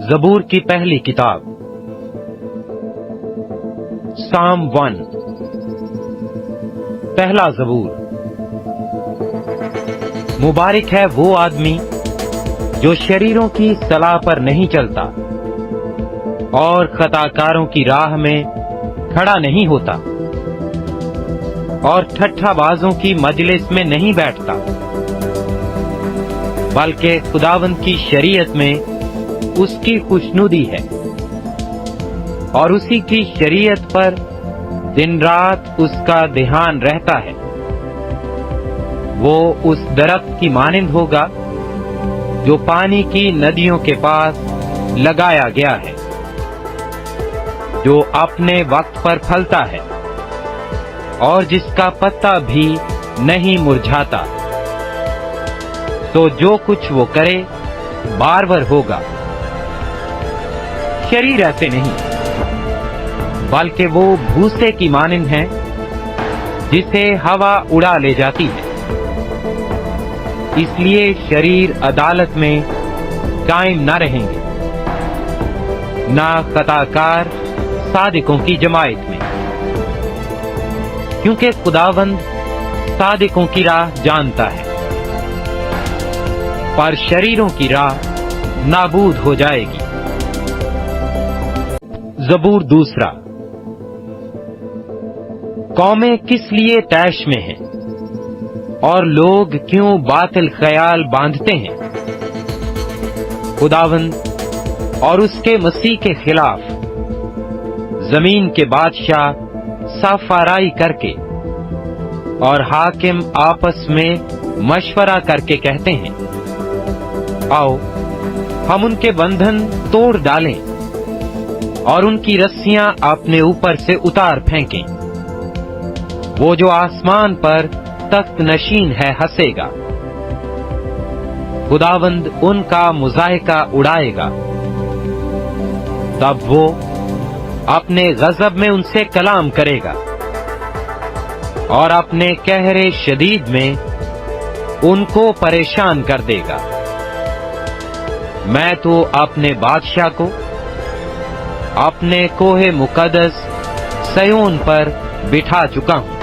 زبور کی پہلی کتاب سام 1 پہلا زبور۔ مبارک ہے وہ آدمی جو شریروں کی صلاح پر نہیں چلتا اور خطاکاروں کی راہ میں کھڑا نہیں ہوتا اور ٹھٹھا بازوں کی مجلس میں نہیں بیٹھتا، بلکہ خداوند کی شریعت میں اس کی خوشنودی ہے اور اسی کی شریعت پر دن رات اس کا دھیان رہتا ہے۔ وہ اس درخت کی مانند ہوگا جو پانی کی ندیوں کے پاس لگایا گیا ہے، جو اپنے وقت پر پھلتا ہے اور جس کا پتا بھی نہیں مرجھاتا۔ تو جو کچھ وہ کرے بارور ہوگا۔ شریر ایسے نہیں، بلکہ وہ بھوسے کی مانند ہیں جسے ہوا اڑا لے جاتی ہے۔ اس لیے شریر عدالت میں قائم نہ رہیں گے، نہ خطاکار صادقوں کی جماعت میں، کیونکہ خداوند صادقوں کی راہ جانتا ہے، پر شریروں کی راہ نابود ہو جائے گی۔ زبور 2۔ قومیں کس لیے طیش میں ہیں اور لوگ کیوں باطل خیال باندھتے ہیں؟ خداوند اور اس کے مسیح کے خلاف زمین کے بادشاہ صف آرائی کر کے اور حاکم آپس میں مشورہ کر کے کہتے ہیں، آؤ ہم ان کے بندھن توڑ ڈالیں اور ان کی رسیاں اپنے اوپر سے اتار پھینکیں۔ وہ جو آسمان پر تخت نشین ہے ہنسے گا، خداوند ان کا مضاحکہ اڑائے گا۔ تب وہ اپنے غضب میں ان سے کلام کرے گا اور اپنے قہر شدید میں ان کو پریشان کر دے گا۔ میں تو اپنے بادشاہ کو اپنے کوہ مقدس سیون پر بٹھا چکا ہوں۔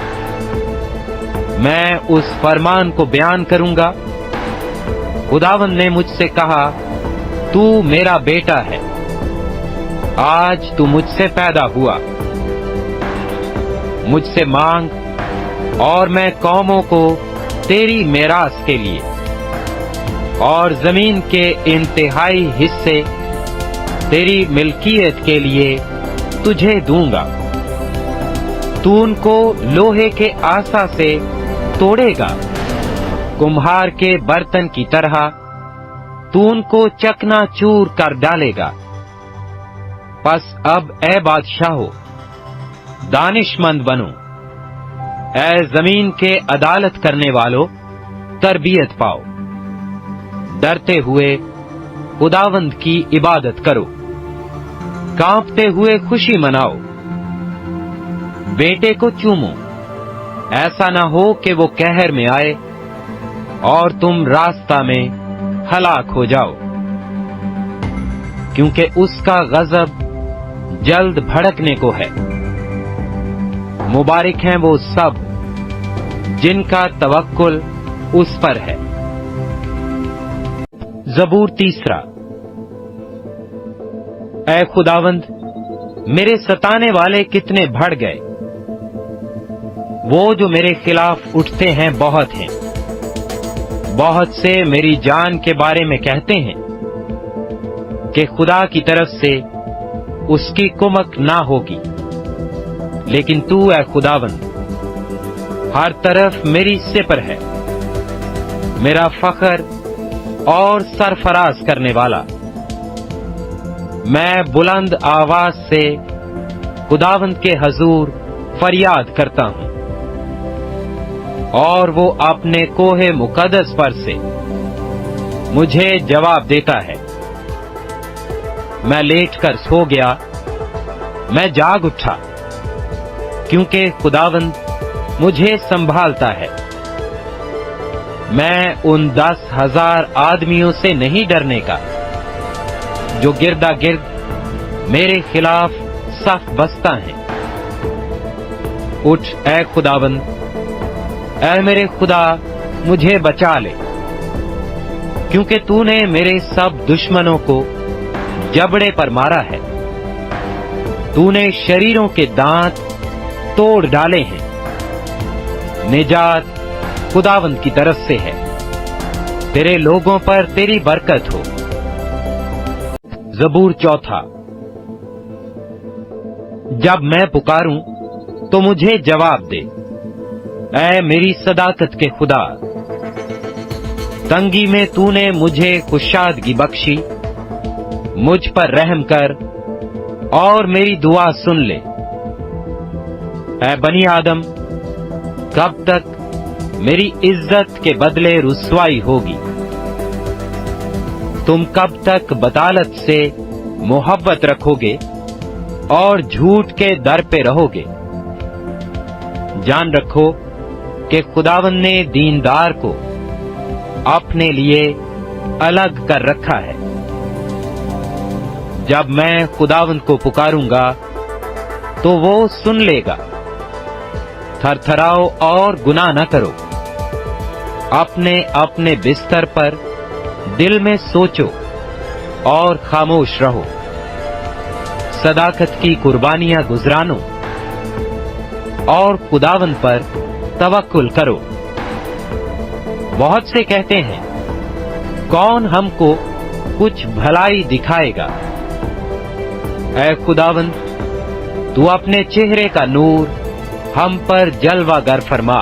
میں اس فرمان کو بیان کروں گا، خداوند نے مجھ سے کہا، تو میرا بیٹا ہے، آج تو مجھ سے پیدا ہوا۔ مجھ سے مانگ اور میں قوموں کو تیری میراث کے لیے اور زمین کے انتہائی حصے تیری ملکیت کے لیے تجھے دوں گا۔ تو ان کو لوہے کے آسا سے توڑے گا، کمہار کے برتن کی طرح تو ان کو چکنا چور کر ڈالے گا۔ پس اب اے بادشاہو، دانش مند بنو، اے زمین کے عدالت کرنے والو، تربیت پاؤ۔ ڈرتے ہوئے خداوند کی عبادت کرو، کانپتے ہوئے خوشی مناؤ۔ بیٹے کو چومو، ایسا نہ ہو کہ وہ قہر میں آئے اور تم راستہ میں ہلاک ہو جاؤ، کیونکہ اس کا غضب جلد بھڑکنے کو ہے۔ مبارک ہیں وہ سب جن کا توکل اس پر ہے۔ زبور 3۔ اے خداوند، میرے ستانے والے کتنے بڑھ گئے، وہ جو میرے خلاف اٹھتے ہیں بہت ہیں۔ بہت سے میری جان کے بارے میں کہتے ہیں کہ خدا کی طرف سے اس کی کمک نہ ہوگی، لیکن تو اے خداوند ہر طرف میری سپر ہے، میرا فخر اور سرفراز کرنے والا۔ میں بلند آواز سے خداوند کے حضور فریاد کرتا ہوں، اور وہ اپنے کوہ مقدس پر سے مجھے جواب دیتا ہے۔ میں لیٹ کر سو گیا، میں جاگ اٹھا، کیونکہ خداوند مجھے سنبھالتا ہے۔ میں ان 10,000 آدمیوں سے نہیں ڈرنے کا جو گردا گرد میرے خلاف صف بستہ ہیں۔ اٹھ اے خداوند، اے میرے خدا، مجھے بچا لے، کیونکہ تو نے میرے سب دشمنوں کو جبڑے پر مارا ہے۔ تو نے شریروں کے دانت توڑ ڈالے ہیں۔ نجات خداوند کی طرف سے ہے، تیرے لوگوں پر تیری برکت ہو۔ زبور 4۔ جب میں پکاروں تو مجھے جواب دے، اے میری صداقت کے خدا۔ تنگی میں تو نے مجھے کشادگی بخشی، مجھ پر رحم کر اور میری دعا سن لے۔ اے بنی آدم، کب تک میری عزت کے بدلے رسوائی ہوگی؟ تم کب تک بطالت سے محبت رکھو گے اور جھوٹ کے در پہ رہو گے؟ جان رکھو کہ خداوند نے دیندار کو اپنے لیے الگ کر رکھا ہے۔ جب میں خداوند کو پکاروں گا تو وہ سن لے گا۔ تھر تھراؤ اور گناہ نہ کرو، اپنے اپنے بستر پر دل میں سوچو اور خاموش رہو۔ صداقت کی قربانیاں گزرانو اور خداوند پر توکل کرو۔ بہت سے کہتے ہیں، کون ہم کو کچھ بھلائی دکھائے گا؟ اے خداوند، تو اپنے چہرے کا نور ہم پر جلوہ گر فرما۔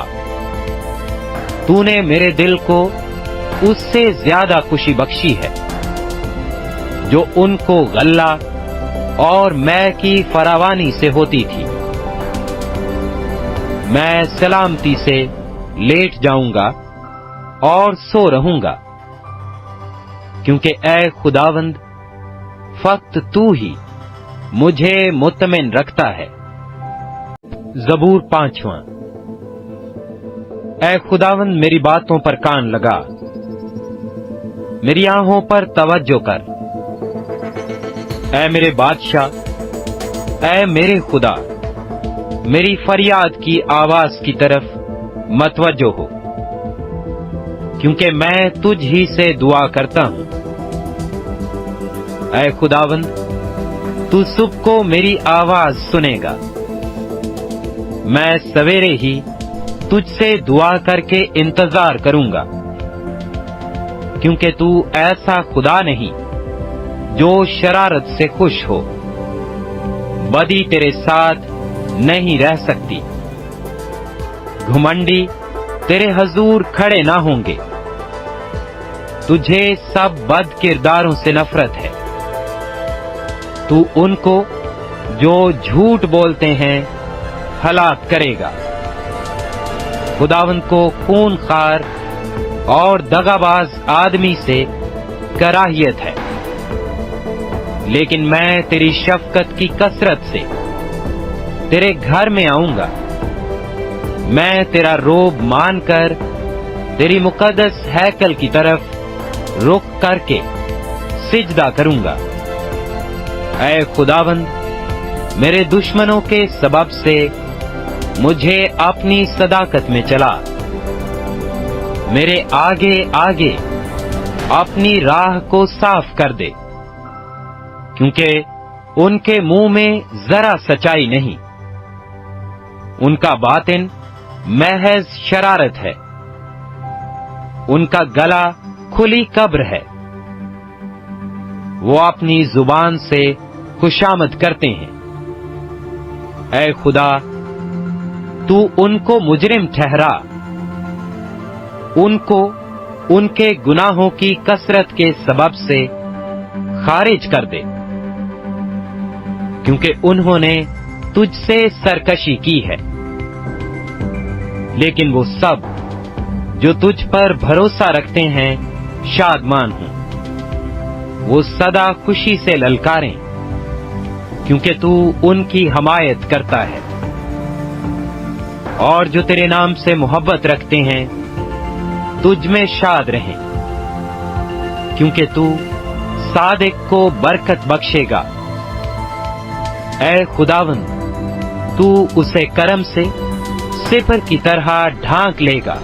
تو نے میرے دل کو اس سے زیادہ خوشی بخشی ہے جو ان کو غلہ اور مے کی فراوانی سے ہوتی تھی۔ میں سلامتی سے لیٹ جاؤں گا اور سو رہوں گا، کیونکہ اے خداوند، فقط تو ہی مجھے مطمئن رکھتا ہے۔ زبور 5۔ اے خداوند، میری باتوں پر کان لگا، میری آنکھوں پر توجہ کر۔ اے میرے بادشاہ، اے میرے خدا، میری فریاد کی آواز کی طرف متوجہ ہو، کیونکہ میں تجھ ہی سے دعا کرتا ہوں۔ اے خداوند، تو صبح کو میری آواز سنے گا۔ میں سویرے ہی تجھ سے دعا کر کے انتظار کروں گا، کیونکہ تو ایسا خدا نہیں جو شرارت سے خوش ہو۔ بدی تیرے ساتھ نہیں رہ سکتی، گھمنڈی تیرے حضور کھڑے نہ ہوں گے۔ تجھے سب بد کرداروں سے نفرت ہے۔ تو ان کو جو جھوٹ بولتے ہیں ہلاک کرے گا۔ خداوند کو خون خوار اور دغاباز آدمی سے کراہیت ہے، لیکن میں تیری شفقت کی کثرت سے تیرے گھر میں آؤں گا۔ میں تیرا روب مان کر تیری مقدس ہیکل کی طرف رخ کر کے سجدہ کروں گا۔ اے خداوند، میرے دشمنوں کے سبب سے مجھے اپنی صداقت میں چلا۔ میرے آگے آگے اپنی راہ کو صاف کر دے، کیونکہ ان کے منہ میں ذرا سچائی نہیں، ان کا باطن محض شرارت ہے، ان کا گلا کھلی قبر ہے۔ وہ اپنی زبان سے خوشامد کرتے ہیں۔ اے خدا، تو ان کو مجرم ٹھہرا، ان کو ان کے گناہوں کی کثرت کے سبب سے خارج کر دے، کیونکہ انہوں نے تجھ سے سرکشی کی ہے۔ لیکن وہ سب جو تجھ پر بھروسہ رکھتے ہیں شادمان ہوں، وہ سدا خوشی سے للکاریں، کیونکہ تو ان کی حمایت کرتا ہے۔ اور جو تیرے نام سے محبت رکھتے ہیں تجھ میں شاد رہیں، کیونکہ تو صادق کو برکت بخشے گا۔ اے خداوند، تو اسے کرم سے سپر کی طرح ڈھانک لے گا۔